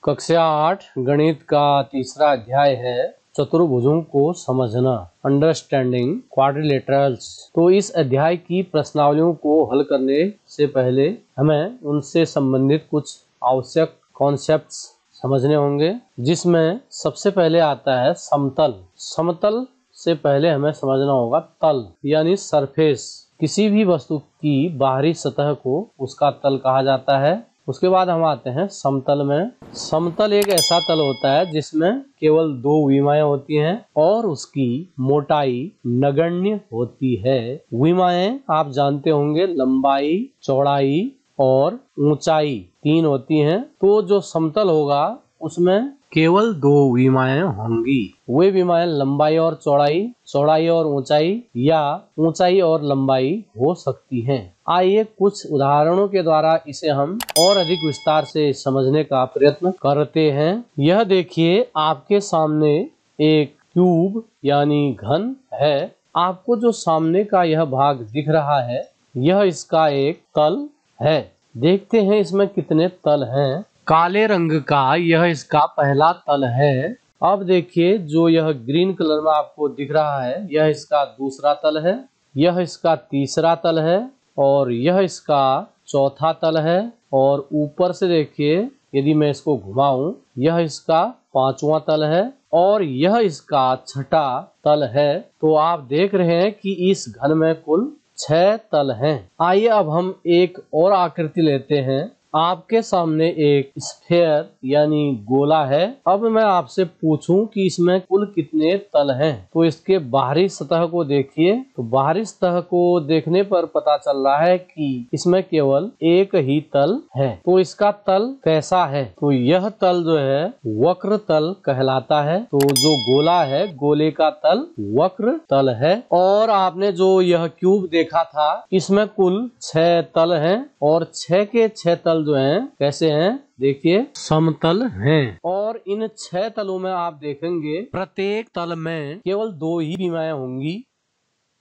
कक्षा 8 गणित का तीसरा अध्याय है चतुर्भुजों को समझना, अंडरस्टैंडिंग क्वाड्रिलेटरल्स। तो इस अध्याय की प्रश्नावलियों को हल करने से पहले हमें उनसे संबंधित कुछ आवश्यक कॉन्सेप्ट्स समझने होंगे, जिसमें सबसे पहले आता है समतल। समतल से पहले हमें समझना होगा तल यानी सरफेस। किसी भी वस्तु की बाहरी सतह को उसका तल कहा जाता है। उसके बाद हम आते हैं समतल में। समतल एक ऐसा तल होता है जिसमें केवल दो विमाएं होती हैं और उसकी मोटाई नगण्य होती है। विमाएं आप जानते होंगे, लंबाई, चौड़ाई और ऊंचाई तीन होती हैं। तो जो समतल होगा उसमें केवल दो विमाएं होंगी। वे विमाएं लंबाई और चौड़ाई, चौड़ाई और ऊंचाई या ऊंचाई और लंबाई हो सकती हैं। आइए कुछ उदाहरणों के द्वारा इसे हम और अधिक विस्तार से समझने का प्रयत्न करते हैं। यह देखिए, आपके सामने एक क्यूब यानी घन है। आपको जो सामने का यह भाग दिख रहा है, यह इसका एक तल है। देखते हैं इसमें कितने तल हैं। काले रंग का यह इसका पहला तल है। अब देखिए, जो यह ग्रीन कलर में आपको दिख रहा है, यह इसका दूसरा तल है, यह इसका तीसरा तल है और यह इसका चौथा तल है। और ऊपर से देखिए, यदि मैं इसको घुमाऊं, यह इसका पांचवा तल है और यह इसका छठा तल है। तो आप देख रहे हैं कि इस घन में कुल 6 तल हैं। आइए अब हम एक और आकृति लेते हैं। आपके सामने एक स्फीयर यानी गोला है। अब मैं आपसे पूछूं कि इसमें कुल कितने तल हैं, तो इसके बाहरी सतह को देखिए। तो बाहरी सतह को देखने पर पता चल रहा है कि इसमें केवल एक ही तल है। तो इसका तल कैसा है? तो यह तल जो है वक्र तल कहलाता है। तो जो गोला है, गोले का तल वक्र तल है। और आपने जो यह क्यूब देखा था, इसमें कुल 6 तल हैं और 6 के 6 तल जो हैं कैसे हैं? देखिए, समतल हैं। और इन 6 तलों में आप देखेंगे प्रत्येक तल में केवल दो ही विमाएं होंगी,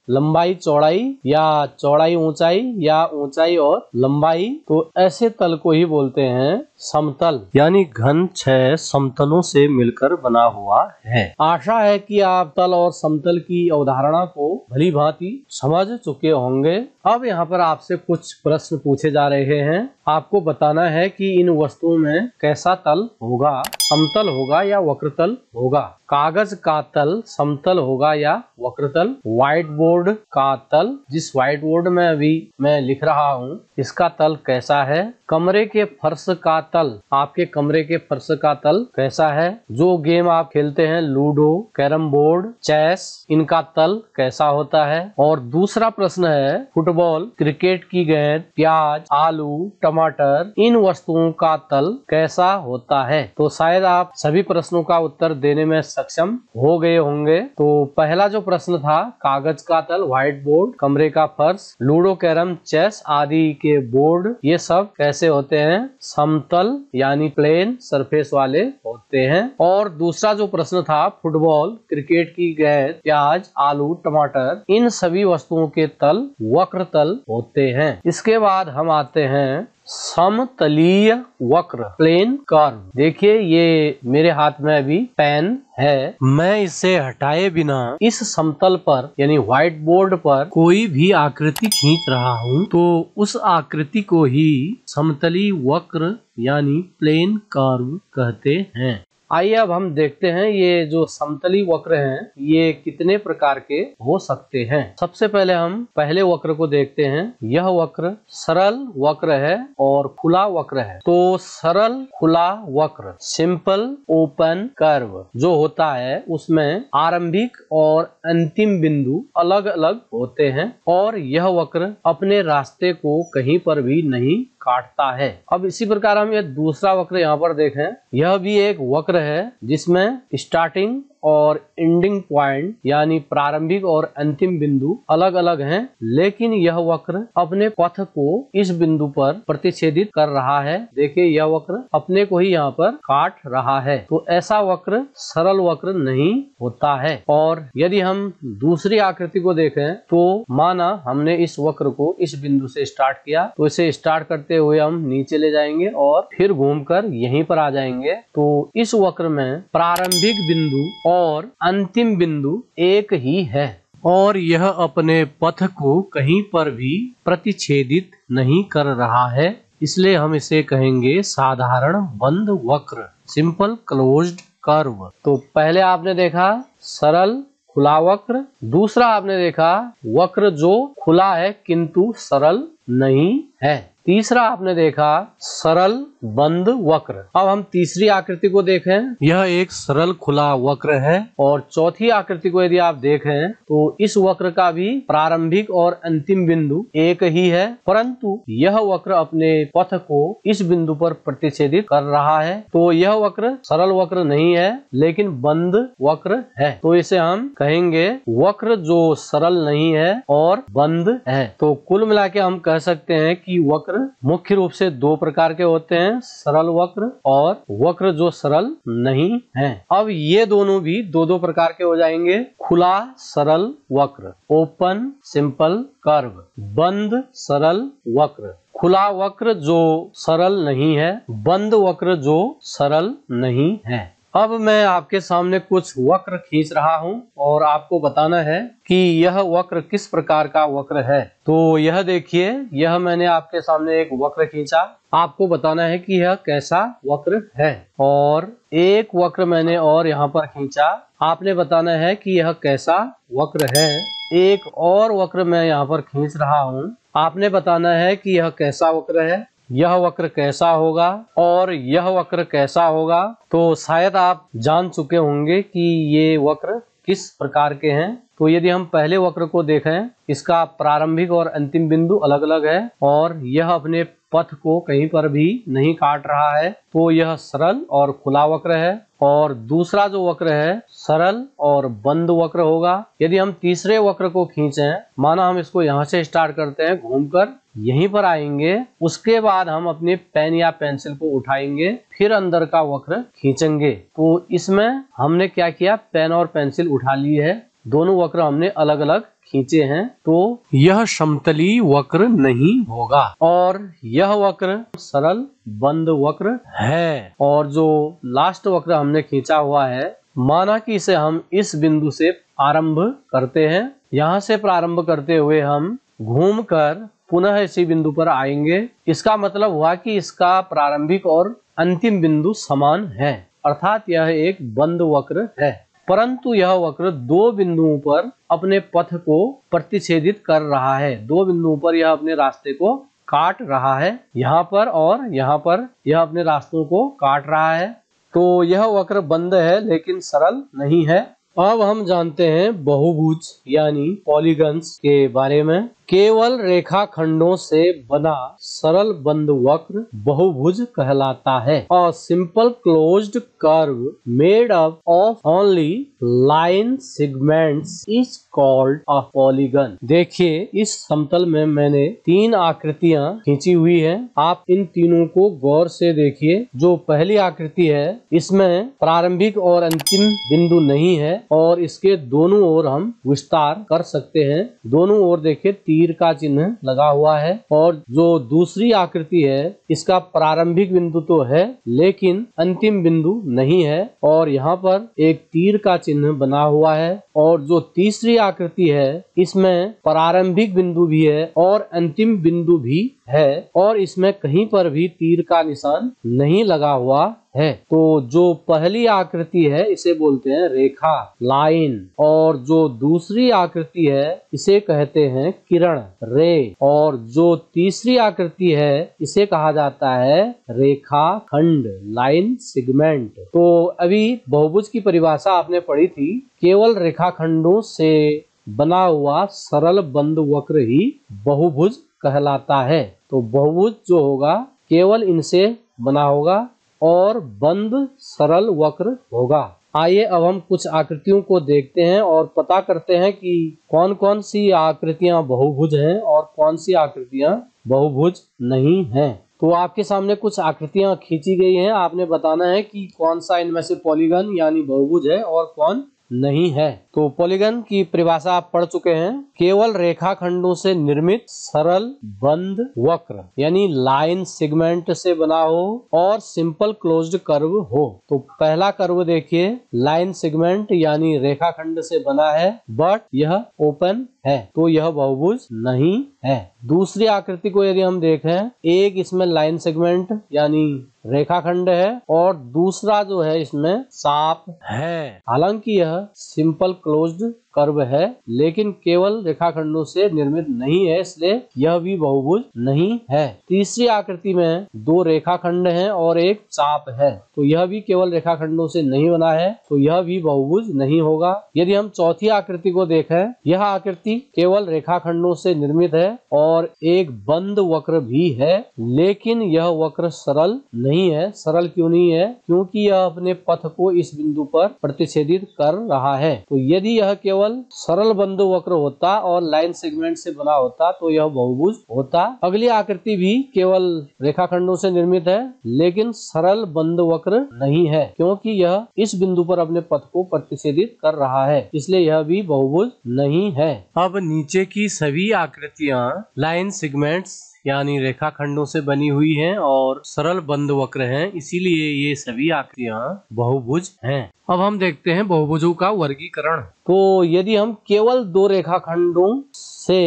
लंबाई चौड़ाई या चौड़ाई ऊंचाई या ऊंचाई और लंबाई। तो ऐसे तल को ही बोलते हैं समतल, यानी घन 6 समतलों से मिलकर बना हुआ है। आशा है कि आप तल और समतल की अवधारणा को भली भांति समझ चुके होंगे। अब यहाँ पर आपसे कुछ प्रश्न पूछे जा रहे हैं। आपको बताना है कि इन वस्तुओं में कैसा तल होगा, समतल होगा या वक्रतल होगा। कागज का तल समतल होगा या वक्रतल। व्हाइट बोर्ड का तल, जिस व्हाइट बोर्ड में अभी मैं लिख रहा हूँ, इसका तल कैसा है। कमरे के फर्श का तल, आपके कमरे के फर्श का तल कैसा है। जो गेम आप खेलते हैं, लूडो, कैरम बोर्ड, चेस, इनका तल कैसा होता है। और दूसरा प्रश्न है, फुटबॉल, क्रिकेट की गेंद, प्याज, आलू, टमाटर, इन वस्तुओं का तल कैसा होता है। तो शायद आप सभी प्रश्नों का उत्तर देने में सक्षम हो गए होंगे। तो पहला जो प्रश्न था, कागज का तल, व्हाइट बोर्ड, कमरे का फर्श, लूडो, कैरम, चेस आदि के बोर्ड, ये सब कैसे होते हैं? समतल यानी प्लेन सरफेस वाले होते हैं। और दूसरा जो प्रश्न था, फुटबॉल, क्रिकेट की गेंद, प्याज, आलू, टमाटर, इन सभी वस्तुओं के तल वक्र तल होते हैं। इसके बाद हम आते हैं समतलीय वक्र, प्लेन कर्व। देखिए, ये मेरे हाथ में अभी पेन है। मैं इसे हटाए बिना इस समतल पर यानी व्हाइट बोर्ड पर कोई भी आकृति खींच रहा हूँ, तो उस आकृति को ही समतली वक्र यानी प्लेन कर्व कहते हैं। आइए अब हम देखते हैं ये जो समतली वक्र हैं, ये कितने प्रकार के हो सकते हैं। सबसे पहले हम पहले वक्र को देखते हैं। यह वक्र सरल वक्र है और खुला वक्र है। तो सरल खुला वक्र, सिंपल ओपन कर्व जो होता है, उसमें आरंभिक और अंतिम बिंदु अलग अलग होते हैं और यह वक्र अपने रास्ते को कहीं पर भी नहीं काटता है। अब इसी प्रकार हम ये दूसरा वक्र यहाँ पर देखें। यह भी एक वक्र है जिसमें स्टार्टिंग और एंडिंग पॉइंट यानी प्रारंभिक और अंतिम बिंदु अलग अलग हैं, लेकिन यह वक्र अपने पथ को इस बिंदु पर प्रतिच्छेदित कर रहा है। देखिए यह वक्र अपने को ही यहाँ पर काट रहा है, तो ऐसा वक्र सरल वक्र नहीं होता है। और यदि हम दूसरी आकृति को देखें तो माना हमने इस वक्र को इस बिंदु से स्टार्ट किया, तो इसे स्टार्ट करते हुए हम नीचे ले जाएंगे और फिर घूमकर यहीं पर आ जाएंगे। तो इस वक्र में प्रारंभिक बिंदु और अंतिम बिंदु एक ही है और यह अपने पथ को कहीं पर भी प्रतिच्छेदित नहीं कर रहा है, इसलिए हम इसे कहेंगे साधारण बंद वक्र, सिंपल क्लोज्ड कर्व। तो पहले आपने देखा सरल खुला वक्र, दूसरा आपने देखा वक्र जो खुला है किंतु सरल नहीं है, तीसरा आपने देखा सरल बंद वक्र। अब हम तीसरी आकृति को देखें, यह एक सरल खुला वक्र है। और चौथी आकृति को यदि आप देखें तो इस वक्र का भी प्रारंभिक और अंतिम बिंदु एक ही है, परंतु यह वक्र अपने पथ को इस बिंदु पर प्रतिच्छेदित कर रहा है। तो यह वक्र सरल वक्र नहीं है लेकिन बंद वक्र है, तो इसे हम कहेंगे वक्र जो सरल नहीं है और बंद है। तो कुल मिला के हम कह सकते हैं कि वक्र मुख्य रूप से दो प्रकार के होते हैं, सरल वक्र और वक्र जो सरल नहीं है। अब ये दोनों भी दो दो प्रकार के हो जाएंगे, खुला सरल वक्र, ओपन सिंपल कर्व, बंद सरल वक्र। खुला वक्र जो सरल नहीं है, बंद वक्र जो सरल नहीं है। अब मैं आपके सामने कुछ वक्र खींच रहा हूं और आपको बताना है कि यह वक्र किस प्रकार का वक्र है। तो यह देखिए, यह मैंने आपके सामने एक वक्र खींचा, आपको बताना है कि यह कैसा वक्र है। और एक वक्र मैंने और यहाँ पर खींचा, आपने बताना है कि यह कैसा वक्र है। एक और वक्र मैं यहाँ पर खींच रहा हूँ, आपने बताना है कि यह कैसा वक्र है, यह वक्र कैसा होगा और यह वक्र कैसा होगा। तो शायद आप जान चुके होंगे कि ये वक्र किस प्रकार के हैं। तो यदि हम पहले वक्र को देखें, इसका प्रारंभिक और अंतिम बिंदु अलग अलग है और यह अपने पथ को कहीं पर भी नहीं काट रहा है, तो यह सरल और खुला वक्र है। और दूसरा जो वक्र है सरल और बंद वक्र होगा। यदि हम तीसरे वक्र को खींचें, माना हम इसको यहाँ से स्टार्ट करते हैं, घूमकर यहीं पर आएंगे, उसके बाद हम अपने पेन या पेंसिल को उठाएंगे, फिर अंदर का वक्र खींचेंगे। तो इसमें हमने क्या किया, पेन और पेंसिल उठा ली है, दोनों वक्र हमने अलग अलग खींचे हैं, तो यह समतली वक्र नहीं होगा और यह वक्र सरल बंद वक्र है। और जो लास्ट वक्र हमने खींचा हुआ है, माना कि इसे हम इस बिंदु से आरंभ करते हैं, यहाँ से प्रारंभ करते हुए हम घूमकर पुनः इसी बिंदु पर आएंगे। इसका मतलब हुआ कि इसका प्रारंभिक और अंतिम बिंदु समान है, अर्थात यह एक बंद वक्र है। परंतु यह वक्र दो बिंदुओं पर अपने पथ को प्रतिच्छेदित कर रहा है, दो बिंदुओं पर यह अपने रास्ते को काट रहा है, यहाँ पर और यहाँ पर यह अपने रास्तों को काट रहा है। तो यह वक्र बंद है लेकिन सरल नहीं है। अब हम जानते हैं बहुभुज यानी पॉलीगन्स के बारे में। केवल रेखाखंडों से बना सरल बंद वक्र बहुभुज कहलाता है। और simple closed curve made up of only line segments is called a polygon. देखिए इस समतल में मैंने तीन आकृतियां खींची हुई हैं, आप इन तीनों को गौर से देखिए। जो पहली आकृति है, इसमें प्रारंभिक और अंतिम बिंदु नहीं है और इसके दोनों ओर हम विस्तार कर सकते हैं। दोनों ओर देखिए तीर का चिन्ह लगा हुआ है। और जो दूसरी आकृति है, इसका प्रारंभिक बिंदु तो है लेकिन अंतिम बिंदु नहीं है और यहाँ पर एक तीर का चिन्ह बना हुआ है। और जो तीसरी आकृति है, इसमें प्रारंभिक बिंदु भी है और अंतिम बिंदु भी है और इसमें कहीं पर भी तीर का निशान नहीं लगा हुआ है। तो जो पहली आकृति है इसे बोलते हैं रेखा, लाइन, और जो दूसरी आकृति है इसे कहते हैं किरण, रे, और जो तीसरी आकृति है इसे कहा जाता है रेखा खंड, लाइन सेगमेंट। तो अभी बहुभुज की परिभाषा आपने पढ़ी थी, केवल रेखाखंडों से बना हुआ सरल बंद वक्र ही बहुभुज कहलाता है। तो बहुभुज जो होगा केवल इनसे बना होगा, और बंद सरल वक्र होगा। आइए अब हम कुछ आकृतियों को देखते हैं और पता करते हैं कि कौन कौन सी आकृतियां बहुभुज हैं और कौन सी आकृतियां बहुभुज नहीं हैं। तो आपके सामने कुछ आकृतियां खींची गई हैं, आपने बताना है कि कौन सा इनमें से पॉलीगन यानी बहुभुज है और कौन नहीं है। तो पॉलीगन की परिभाषा आप पढ़ चुके हैं, केवल रेखाखंडों से निर्मित सरल बंद वक्र यानी लाइन सेगमेंट से बना हो और सिंपल क्लोज्ड कर्व हो। तो पहला कर्व देखिए, लाइन सेगमेंट यानी रेखाखंड से बना है बट यह ओपन है, तो यह बहुभुज नहीं है। दूसरी आकृति को यदि हम देखें, एक इसमें लाइन सेगमेंट यानी रेखाखंड है और दूसरा जो है इसमें साप है। हालांकि यह सिंपल क्लोज्ड कर्व है लेकिन केवल रेखाखंडों से निर्मित नहीं है, इसलिए यह भी बहुभुज नहीं है। तीसरी आकृति में दो रेखाखंड हैं और एक चाप है, तो यह भी केवल रेखाखंडों से नहीं बना है, तो यह भी बहुभुज नहीं होगा। यदि हम चौथी आकृति को देखें, यह आकृति केवल रेखाखंडों से निर्मित है और एक बंद वक्र भी है, लेकिन यह वक्र सरल नहीं है। सरल क्यों नहीं है? क्योंकि यह अपने पथ को इस बिंदु पर प्रतिच्छेदित कर रहा है। तो यदि यह केवल सरल बंद वक्र होता और लाइन सेगमेंट से बना होता तो यह बहुभुज होता। अगली आकृति भी केवल रेखाखंडों से निर्मित है लेकिन सरल बंद वक्र नहीं है, क्योंकि यह इस बिंदु पर अपने पथ को प्रतिच्छेदित कर रहा है, इसलिए यह भी बहुभुज नहीं है। अब नीचे की सभी आकृतियां लाइन सेगमेंट्स यानी रेखाखंडों से बनी हुई हैं और सरल बंद वक्र हैं, इसीलिए ये सभी आकृतियां बहुभुज हैं। अब हम देखते हैं बहुभुजों का वर्गीकरण। तो यदि हम केवल दो रेखाखंडों से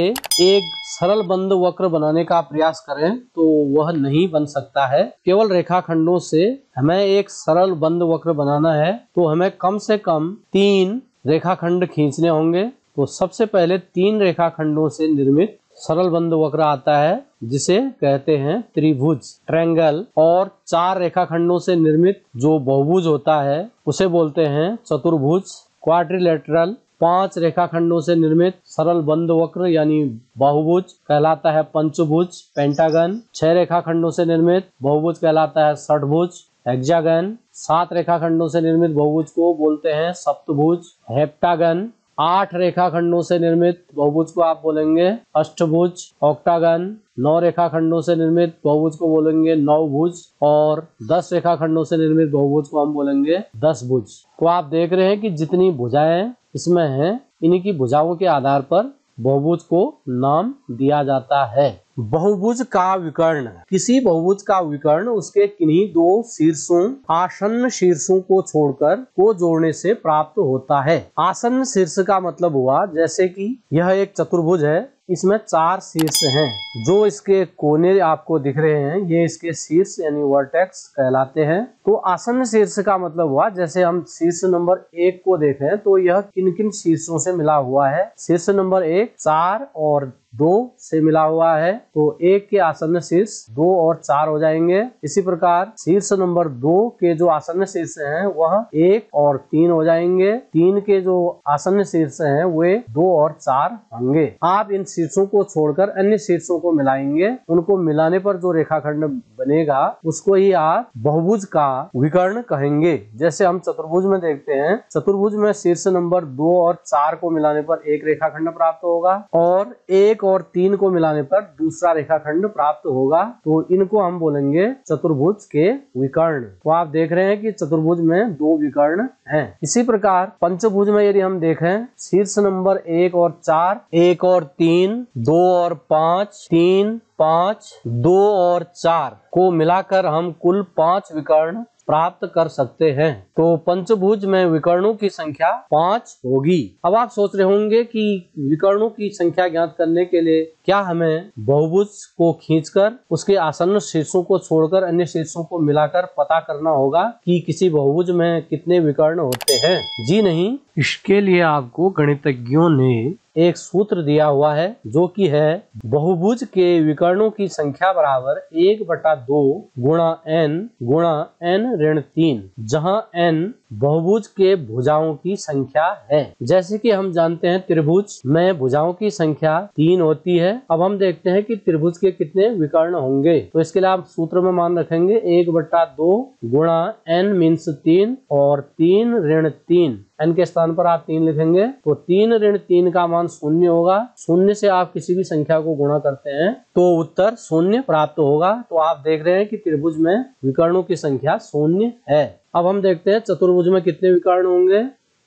एक सरल बंद वक्र बनाने का प्रयास करें तो वह नहीं बन सकता है। केवल रेखाखंडों से हमें एक सरल बंद वक्र बनाना है तो हमें कम से कम 3 रेखाखंड खींचने होंगे। तो सबसे पहले 3 रेखाखंडों से निर्मित सरल बंद वक्र आता है जिसे कहते हैं त्रिभुज, ट्रायंगल, और 4 रेखाखंडों से निर्मित जो बहुभुज होता है उसे बोलते हैं चतुर्भुज, क्वाड्रिलेटरल। 5 रेखाखंडों से निर्मित सरल बंद वक्र यानी बहुभुज कहलाता है पंचभुज, पेंटागन। 6 रेखाखंडों से निर्मित बहुभुज कहलाता है षटभुज, हेक्सागन। 7 रेखाखंडों से निर्मित बहुभुज को बोलते हैं सप्तभुज, हेप्टागन। 8 रेखाखंडों से निर्मित बहुभुज को आप बोलेंगे अष्टभुज, ऑक्टागन। 9 रेखाखंडों से निर्मित बहुभुज को बोलेंगे नवभुज और 10 रेखाखंडों से निर्मित बहुभुज को हम बोलेंगे दशभुज। तो आप देख रहे हैं कि जितनी भुजाएं इसमें हैं, इन्हीं की भुजाओं के आधार पर बहुभुज को नाम दिया जाता है। बहुभुज का विकर्ण, किसी बहुभुज का विकर्ण उसके किन्हीं 2 शीर्षों आसन्न शीर्षों को छोड़कर को जोड़ने से प्राप्त होता है। आसन्न शीर्ष का मतलब हुआ जैसे कि यह एक चतुर्भुज है, इसमें 4 शीर्ष हैं, जो इसके कोने आपको दिख रहे हैं ये इसके शीर्ष यानी वर्टेक्स कहलाते हैं। तो आसन्न शीर्ष का मतलब हुआ जैसे हम शीर्ष नंबर 1 को देखें तो यह किन किन शीर्षों से मिला हुआ है। शीर्ष नंबर 1 4 और 2 से मिला हुआ है, तो 1 के आसन्न शीर्ष 2 और 4 हो जाएंगे। इसी प्रकार शीर्ष नंबर 2 के जो आसन्न शीर्ष हैं वह 1 और 3 हो जाएंगे। 3 के जो आसन्न शीर्ष हैं वे 2 और 4 होंगे। आप इन शीर्षों को छोड़कर अन्य शीर्षों को मिलाएंगे, उनको मिलाने पर जो रेखाखंड बनेगा उसको ही आप बहुभुज का विकर्ण कहेंगे। जैसे हम चतुर्भुज में देखते हैं, चतुर्भुज में शीर्ष नंबर 2 और 4 को मिलाने पर एक रेखाखंड प्राप्त होगा और 1 और 3 को मिलाने पर दूसरा रेखाखंड प्राप्त होगा, तो इनको हम बोलेंगे चतुर्भुज के विकर्ण। तो आप देख रहे हैं कि चतुर्भुज में 2 विकर्ण हैं। इसी प्रकार पंचभुज में यदि हम देखें, शीर्ष नंबर 1 और 4, 1 और 3, 2 और 5, 3, 5, 2 और 4 को मिलाकर हम कुल 5 विकर्ण प्राप्त कर सकते हैं। तो पंचभुज में विकर्णों की संख्या 5 होगी। अब आप सोच रहे होंगे कि विकर्णों की संख्या ज्ञात करने के लिए क्या हमें बहुभुज को खींचकर उसके आसन्न शीर्षों को छोड़कर अन्य शीर्षों को मिलाकर पता करना होगा कि किसी बहुभुज में कितने विकर्ण होते हैं? जी नहीं, इसके लिए आपको गणितज्ञों ने एक सूत्र दिया हुआ है जो कि है बहुभुज के विकर्णों की संख्या बराबर 1/2 गुणा n गुणा n ऋण 3, जहां n बहुभुज के भुजाओं की संख्या है। जैसे कि हम जानते हैं त्रिभुज में भुजाओं की संख्या 3 होती है। अब हम देखते हैं कि त्रिभुज के कितने विकर्ण होंगे। तो इसके लिए आप सूत्र में मान रखेंगे 1/2 गुणा n मीन्स 3 और 3 ऋण 3, n के स्थान पर आप 3 लिखेंगे तो 3 ऋण 3 का मान 0 होगा। 0 से आप किसी भी संख्या को गुणा करते हैं तो उत्तर 0 प्राप्त होगा। तो आप देख रहे हैं कि त्रिभुज में विकर्णों की संख्या 0 है। अब हम देखते हैं चतुर्भुज में कितने विकर्ण होंगे।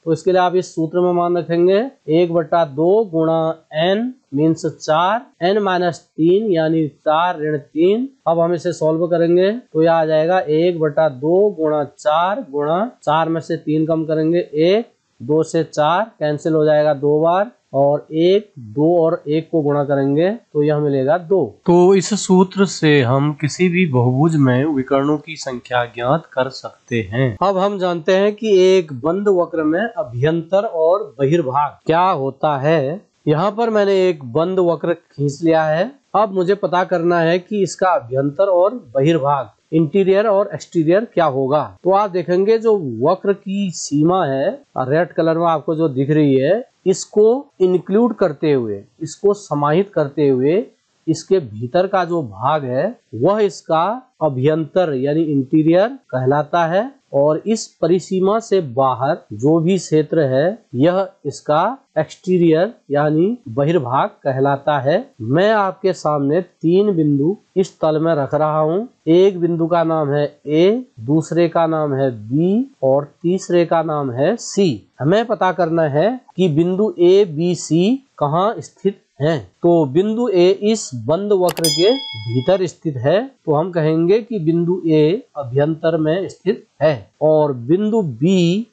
तो इसके लिए आप इस सूत्र में मान रखेंगे 1/2 गुणा n मीन्स 4, n-3 यानी 4 ऋण 3। अब हम इसे सॉल्व करेंगे तो यह आ जाएगा 1/2 गुणा 4 गुणा 4 में से 3 कम करेंगे 1, 2 से 4 कैंसिल हो जाएगा 2 बार और 1, 2 और 1 को गुणा करेंगे तो यह मिलेगा 2। तो इस सूत्र से हम किसी भी बहुभुज में विकर्णों की संख्या ज्ञात कर सकते हैं। अब हम जानते हैं कि एक बंद वक्र में अभ्यंतर और बहिर्भाग क्या होता है। यहाँ पर मैंने एक बंद वक्र खींच लिया है। अब मुझे पता करना है कि इसका अभ्यंतर और बहिर्भाग, इंटीरियर और एक्सटीरियर क्या होगा। तो आप देखेंगे जो वक्र की सीमा है रेड कलर में आपको जो दिख रही है, इसको इंक्लूड करते हुए, इसको समाहित करते हुए इसके भीतर का जो भाग है वह इसका अभ्यंतर यानी इंटीरियर कहलाता है और इस परिसीमा से बाहर जो भी क्षेत्र है यह इसका एक्सटीरियर यानी बहिर्भाग कहलाता है। मैं आपके सामने 3 बिंदु इस तल में रख रहा हूँ। एक बिंदु का नाम है A, दूसरे का नाम है B और तीसरे का नाम है C। हमें पता करना है कि बिंदु A, B, C कहाँ स्थित हैं। तो बिंदु A इस बंद वक्र के भीतर स्थित है तो हम कहेंगे कि बिंदु A अभ्यंतर में स्थित है और बिंदु B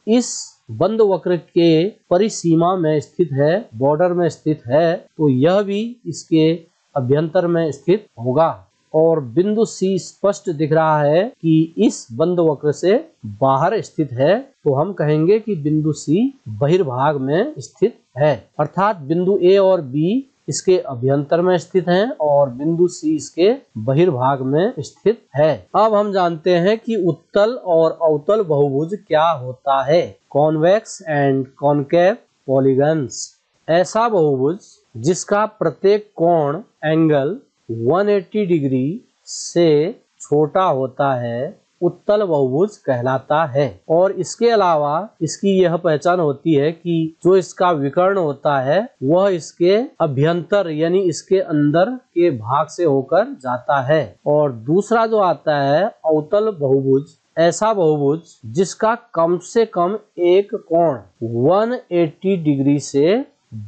इस बंद वक्र के परिसीमा में स्थित है, बॉर्डर में स्थित है, तो यह भी इसके अभ्यंतर में स्थित होगा। और बिंदु C स्पष्ट दिख रहा है कि इस बंद वक्र से बाहर स्थित है तो हम कहेंगे कि बिंदु C बहिर्भाग में स्थित है। अर्थात बिंदु A और B इसके अभ्यंतर में स्थित हैं और बिंदु C इसके बहिर्भाग में स्थित है। अब हम जानते हैं कि उत्तल और अवतल बहुभुज क्या होता है। कॉन्वेक्स एंड कॉनकेव पॉलीगन्स, ऐसा बहुभुज जिसका प्रत्येक कोण एंगल 180 डिग्री से छोटा होता है उत्तल बहुभुज कहलाता है। और इसके अलावा इसकी यह पहचान होती है कि जो इसका विकर्ण होता है वह इसके अभ्यंतर यानी इसके अंदर के भाग से होकर जाता है। और दूसरा जो आता है अवतल बहुभुज, ऐसा बहुभुज जिसका कम से कम एक कोण 180 डिग्री से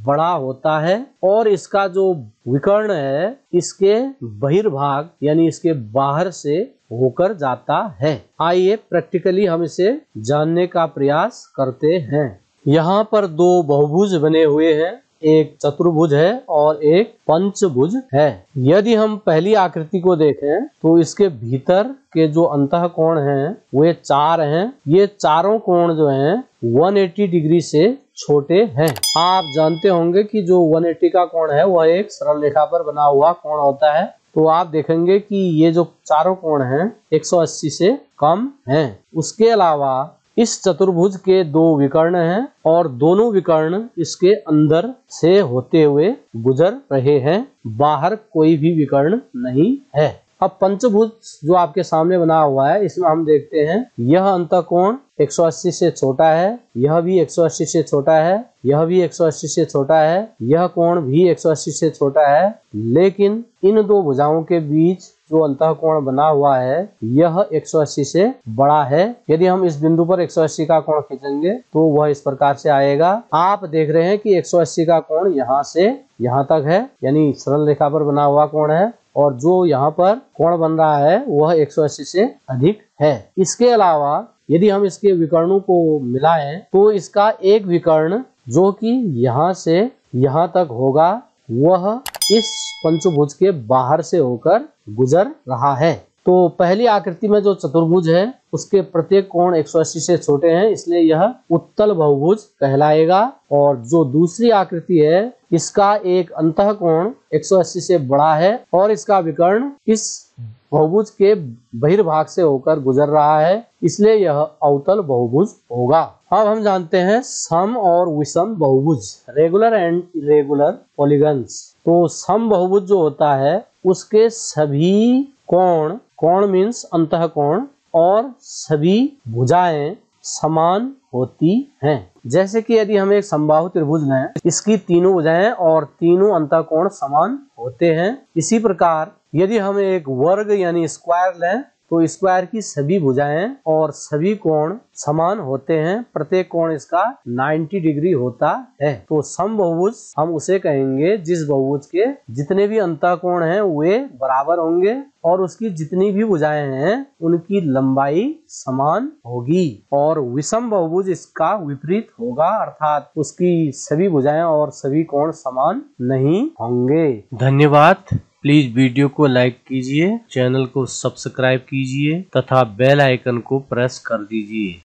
बड़ा होता है और इसका जो विकर्ण है इसके बहिर्भाग यानी इसके बाहर से होकर जाता है। आइए प्रैक्टिकली हम इसे जानने का प्रयास करते हैं। यहाँ पर 2 बहुभुज बने हुए हैं, एक चतुर्भुज है और एक पंचभुज है। यदि हम पहली आकृति को देखें तो इसके भीतर के जो अंतःकोण हैं वे 4 हैं। ये चारों कोण जो हैं 180 डिग्री से छोटे हैं। आप जानते होंगे कि जो 180 का कोण है वह एक सरल रेखा पर बना हुआ कोण होता है। तो आप देखेंगे कि ये जो चारों कोण हैं 180 से कम हैं। उसके अलावा इस चतुर्भुज के 2 विकर्ण हैं और दोनों विकर्ण इसके अंदर से होते हुए गुजर रहे हैं, बाहर कोई भी विकर्ण नहीं है। अब पंचभुज जो आपके सामने बना हुआ है इसमें हम देखते हैं यह अंतःकोण 180 से छोटा है, यह भी 180 से छोटा है, यह भी 180 से छोटा है, यह कोण भी 180 से छोटा है। लेकिन इन 2 भुजाओं के बीच जो अंतःकोण बना हुआ है यह 180 से बड़ा है। यदि हम इस बिंदु पर 180 का कोण खींचेंगे तो वह इस प्रकार से आएगा। आप देख रहे हैं कि 180 का कोण यहाँ से यहाँ तक है यानी सरल रेखा पर बना हुआ कोण है और जो यहाँ पर कोण बन रहा है वह 180 से अधिक है। इसके अलावा यदि हम इसके विकर्णों को मिलाएं तो इसका एक विकर्ण जो कि यहाँ से यहाँ तक होगा वह इस पंचभुज के बाहर से होकर गुजर रहा है। तो पहली आकृति में जो चतुर्भुज है उसके प्रत्येक कोण 180 से छोटे हैं, इसलिए यह उत्तल बहुभुज कहलाएगा। और जो दूसरी आकृति है इसका एक अंतःकोण 180 से बड़ा है और इसका विकर्ण इस बहुभुज के बहिर्भाग से होकर गुजर रहा है, इसलिए यह अवतल बहुभुज होगा। अब हम जानते हैं सम और विषम बहुभुज, रेगुलर एंड इरेगुलर पॉलीगन्स। तो सम बहुभुज जो होता है उसके सभी कोण, कोण मीन्स अंतःकोण, और सभी भुजाएं समान होती हैं। जैसे कि यदि हम एक समबाहु त्रिभुज लें, इसकी तीनों भुजाएं और तीनों अंतःकोण समान होते हैं। इसी प्रकार यदि हम एक वर्ग यानी स्क्वायर लें तो स्क्वायर की सभी भुजाएं और सभी कोण समान होते हैं, प्रत्येक कोण इसका 90 डिग्री होता है। तो समबहुभुज हम उसे कहेंगे जिस बहुभुज के जितने भी अंतःकोण हैं वे बराबर होंगे और उसकी जितनी भी भुजाएं हैं उनकी लंबाई समान होगी। और विषम बहुभुज इसका विपरीत होगा, अर्थात उसकी सभी भुजाएं और सभी कोण समान नहीं होंगे। धन्यवाद। प्लीज वीडियो को लाइक कीजिए, चैनल को सब्सक्राइब कीजिए तथा बेल आइकन को प्रेस कर दीजिए।